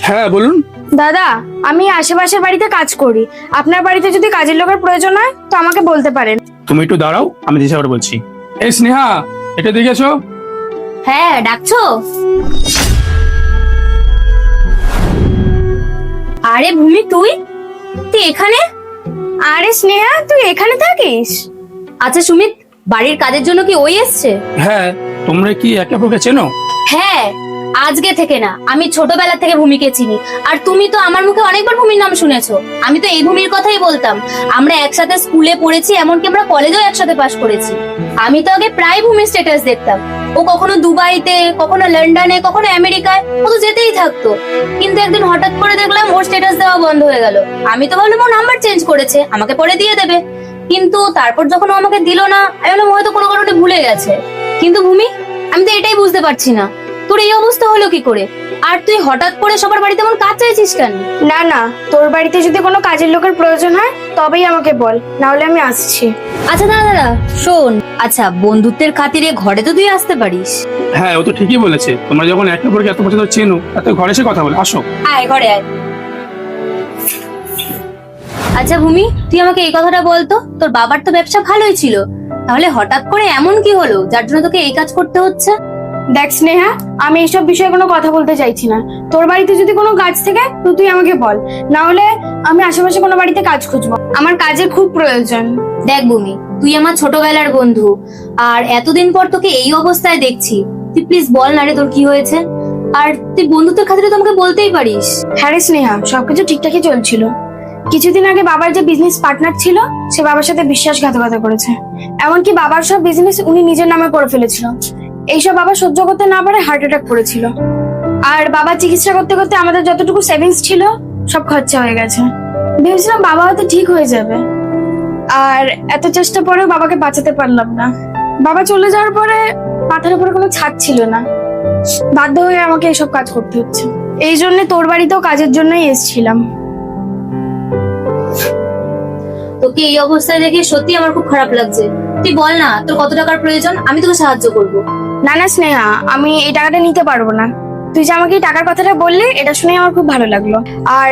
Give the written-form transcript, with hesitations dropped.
হ্যাঁ বলুন। দাদা, আমি আশেপাশের বাড়িতে কাজ করি। আপনার বাড়িতে যদি কাজের লোকের প্রয়োজন হয় তো আমাকে বলতে পারেন। তুমি একটু দাঁড়াও, আমি দিশা করে বলছি। এই স্নেহা, এটা দেখেছো? হ্যাঁ, ডাকছো? আরে ভূমি, তুই তুই এখানে? আরে স্নেহা, তুই এখানে থাকিস? আচ্ছা সুমিত, বাড়ির কাজের জন্য কি ওই এসছে? হ্যাঁ, তোমরা কি একে অপরকে চেনো? হ্যাঁ, আজকে থেকে না, আমি ছোটবেলা থেকে ভূমিকে চিনি। আর তুমি তো আমার মুখে অনেকবার ভূমির নাম শুনেছো। আমি তো এই ভূমির কথাই বলতাম। আমরা একসাথে স্কুলে পড়েছি, এমনকি আমরা কলেজেও একসাথে পাশ করেছি। আমি তো আগে প্রায় ভূমির স্ট্যাটাস দেখতাম। ও কখনো দুবাইতে, কখনো লন্ডনে, কখনো আমেরিকায়, ও তো যেতেই থাকতো। কিন্তু একদিন হঠাৎ করে দেখলাম ওর স্ট্যাটাস দেওয়া বন্ধ হয়ে গেল। আমি তো ভাবলাম ও নাম্বার চেঞ্জ করেছে, আমাকে পরে দিয়ে দেবে। কিন্তু তারপর যখন ও আমাকে দিল না, আমি ভাবলাম হয়তো কোনো কারণে ভুলে গেছে। কিন্তু ভূমি, আমি তো এটাই বুঝতে পারছি না, তোর এই অবস্থা হলো কি করে? আর তুই হঠাৎ করে সবার বাড়িতে এমন কাজ চাইছিস কেন? না না, তোর বাড়িতে যদি কোনো কাজের লোকের প্রয়োজন হয় তবেই আমাকে বল, না হলে আমি আসছি। আচ্ছা দাদা দাদা শোন, আচ্ছা বন্ধুত্বের খাতিরে ঘরে তো তুই আসতে পারিস। হ্যাঁ, ও তো ঠিকই বলেছে। তোমরা যখন একে অপরকে এত পর্যন্ত চেনো, এত ঘরে এসে কথা বলে আসো। আয় ঘরে আয়। আচ্ছা ভূমি, তুই আমাকে এই কথাটা বলতো, তোর বাবার তো ব্যবসা ভালোই ছিল, তাহলে হঠাৎ করে এমন কি হলো যার জন্য তোকে এই কাজ করতে হচ্ছে? দেখ স্নেহা, আমি এইসব বিষয়ে কোনো কথা বলতে চাইছি না। তোর বাড়িতে যদি কোনো কাজ থাকে তো তুই আমাকে বল, না হলে আমি আশেপাশে কোনো বাড়িতে কাজ খুঁজবো। আমার কাজের খুব প্রয়োজন। দেখ ভূমি, তুই আমার ছোটবেলার বন্ধু, আর এতদিন পর তোকে এই অবস্থায় দেখছি। তুই প্লিজ বল না রে, তোর কি হয়েছে? আর তুই বন্ধুত্বের খাতিরে তো আমাকে বলতেই পারিস। হ্যাঁ রে স্নেহা, সবকিছু ঠিকঠাকই চলছিল। কিছুদিন আগে বাবার যে বিজনেস পার্টনার ছিল, সে বাবার সাথে বিশ্বাসঘাতকতা করেছে। এমনকি বাবার সব বিজনেস উনি নিজের নামে করে ফেলেছিল। এইসব বাবা সহ্য করতে না পারে হার্ট অ্যাটাক করেছিল। আর বাবার চিকিৎসা করতে করতে আমাদের যতটুকু সেভিংস ছিল সব খরচা হয়ে গেছে। ভেবেছিলাম বাবা হয়তো ঠিক হয়ে যাবে, আর এত চেষ্টা পরেও বাবাকে বাঁচাতে পারলাম না। বাবা চলে যাওয়ার পরে মাথার উপরে কোনো ছাদ ছিল না, বাধ্য হয়ে আমাকে এসব কাজ করতে হচ্ছে। এই জন্য তোর বাড়িতেও কাজের জন্যই এসেছিলাম। তোকে এই অবস্থায় দেখে সত্যি আমার খুব খারাপ লাগছে। তুই বল না, তোর কত টাকার প্রয়োজন, আমি তোকে সাহায্য করবো। না না স্নেহা, আমি এই টাকাটা নিতে পারবো না। তুই যে আমাকে এই টাকার কথাটা বললি, এটা শুনে আমার খুব ভালো লাগলো। আর